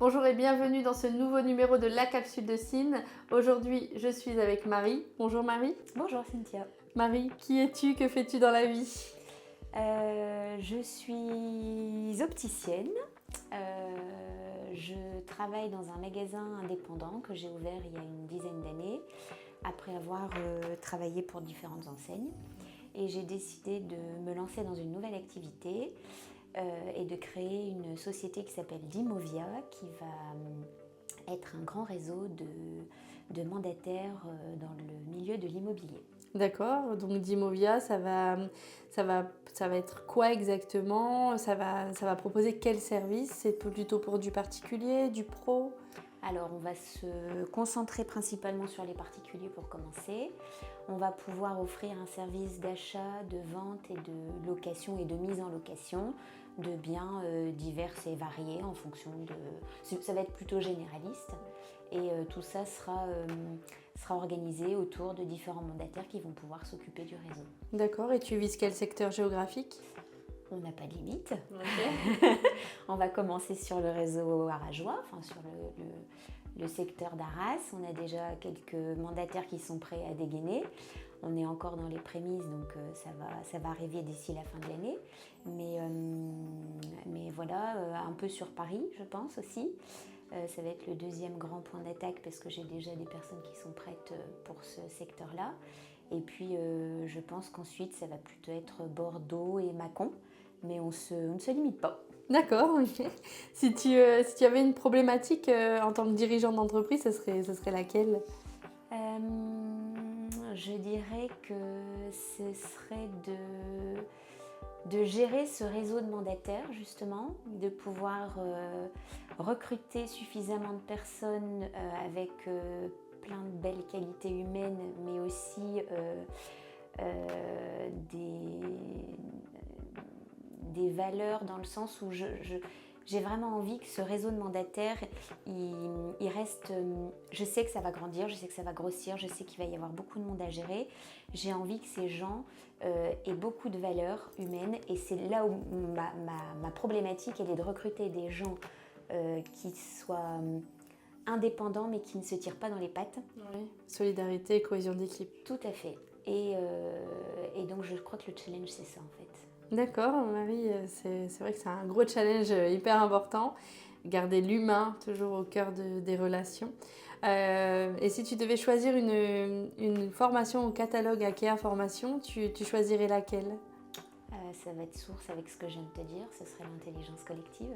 Bonjour et bienvenue dans ce nouveau numéro de la capsule de Cine. Aujourd'hui, je suis avec Marie. Bonjour Marie. Bonjour Cynthia. Marie, qui es-tu? Que fais-tu dans la vie? Je suis opticienne. Je travaille dans un magasin indépendant que j'ai ouvert il y a une dizaine d'années après avoir travaillé pour différentes enseignes. Et j'ai décidé de me lancer dans une nouvelle activité et de créer une société qui s'appelle Dimovia, qui va être un grand réseau de mandataires dans le milieu de l'immobilier. D'accord, donc Dimovia, ça va être quoi exactement? Ça va proposer quel service? C'est plutôt pour du particulier, du pro? Alors, on va se concentrer principalement sur les particuliers pour commencer. On va pouvoir offrir un service d'achat, de vente et de location et de mise en location de biens divers et variés en fonction de... Ça va être plutôt généraliste et tout ça sera organisé autour de différents mandataires qui vont pouvoir s'occuper du réseau. D'accord, et tu vises quel secteur géographique? On n'a pas de limite. Okay. On va commencer sur le réseau arageois, enfin sur le secteur d'Arras. On a déjà quelques mandataires qui sont prêts à dégainer. On est encore dans les prémices, donc ça va arriver d'ici la fin de l'année. Mais voilà, un peu sur Paris, je pense aussi. Ça va être le deuxième grand point d'attaque parce que j'ai déjà des personnes qui sont prêtes pour ce secteur-là. Et puis, je pense qu'ensuite, ça va plutôt être Bordeaux et Mâcon. Mais on ne se limite pas. D'accord, ok. Si tu avais une problématique en tant que dirigeant d'entreprise, ce serait laquelle? Je dirais que ce serait de gérer ce réseau de mandataires, justement, de pouvoir recruter suffisamment de personnes avec plein de belles qualités humaines, mais aussi des valeurs dans le sens où j'ai vraiment envie que ce réseau de mandataires, il reste... Je sais que ça va grandir, je sais que ça va grossir, je sais qu'il va y avoir beaucoup de monde à gérer. J'ai envie que ces gens aient beaucoup de valeurs humaines et c'est là où ma problématique, elle est de recruter des gens qui soient indépendants mais qui ne se tirent pas dans les pattes. Oui, solidarité et cohésion d'équipe. Tout à fait. Et donc je crois que le challenge, c'est ça en fait. D'accord, Marie, c'est vrai que c'est un gros challenge hyper important. Garder l'humain toujours au cœur des relations. Et si tu devais choisir une formation au catalogue Akea Formation, tu choisirais laquelle? Ça va être source avec ce que je viens de te dire, ce serait l'intelligence collective.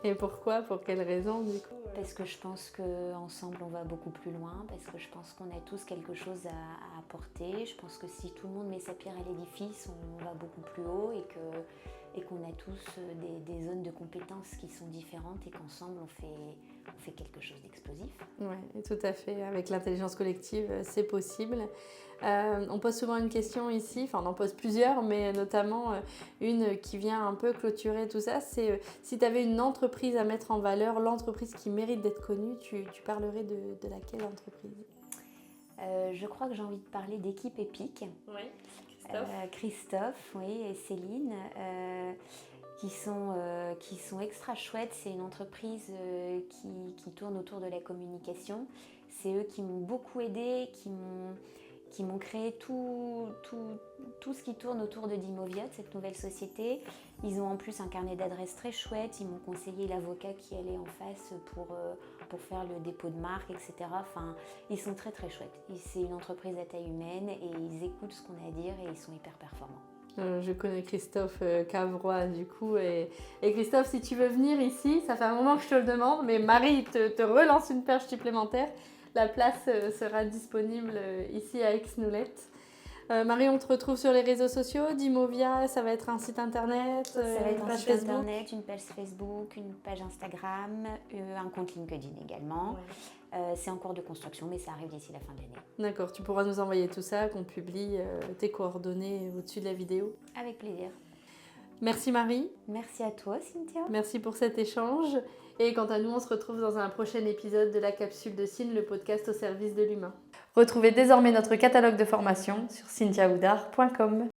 Et pourquoi? Pour quelle raison du coup? Parce que je pense qu'ensemble on va beaucoup plus loin, parce que je pense qu'on a tous quelque chose à apporter. Je pense que si tout le monde met sa pierre à l'édifice, on va beaucoup plus haut et qu'on a tous des zones de compétences qui sont différentes et qu'ensemble on fait quelque chose d'explosif. Oui, tout à fait. Avec l'intelligence collective, c'est possible. On pose souvent une question ici, enfin on en pose plusieurs, mais notamment une qui vient un peu clôturer tout ça, c'est si tu avais une entreprise à mettre en valeur, l'entreprise qui mérite d'être connue, tu parlerais de laquelle entreprise? Je crois que j'ai envie de parler d'équipe épique. Oui, Christophe, oui, et Céline, qui sont extra chouettes. C'est une entreprise qui tourne autour de la communication. C'est eux qui m'ont beaucoup aidée, qui m'ont créé tout ce qui tourne autour de Dimovia, de cette nouvelle société. Ils ont en plus un carnet d'adresses très chouette. Ils m'ont conseillé l'avocat qui allait en face pour faire le dépôt de marque, etc. Enfin, ils sont très très chouettes. C'est une entreprise à taille humaine et ils écoutent ce qu'on a à dire et ils sont hyper performants. Je connais Christophe Cavrois du coup et Christophe, si tu veux venir ici, ça fait un moment que je te le demande, mais Marie te relance une perche supplémentaire. La place sera disponible ici à Aix-Noulette. Marie, on te retrouve sur les réseaux sociaux, Dimovia, ça va être un site internet, ça va être une un page site Facebook. internet, une page Facebook, une page Instagram, un compte LinkedIn également. Ouais. C'est en cours de construction, mais ça arrive d'ici la fin de l'année. D'accord, tu pourras nous envoyer tout ça, qu'on publie tes coordonnées au-dessus de la vidéo. Avec plaisir. Merci Marie. Merci à toi Cynthia. Merci pour cet échange. Et quant à nous, on se retrouve dans un prochain épisode de la capsule de Cine, le podcast au service de l'humain. Retrouvez désormais notre catalogue de formation sur cynthiaoudard.com.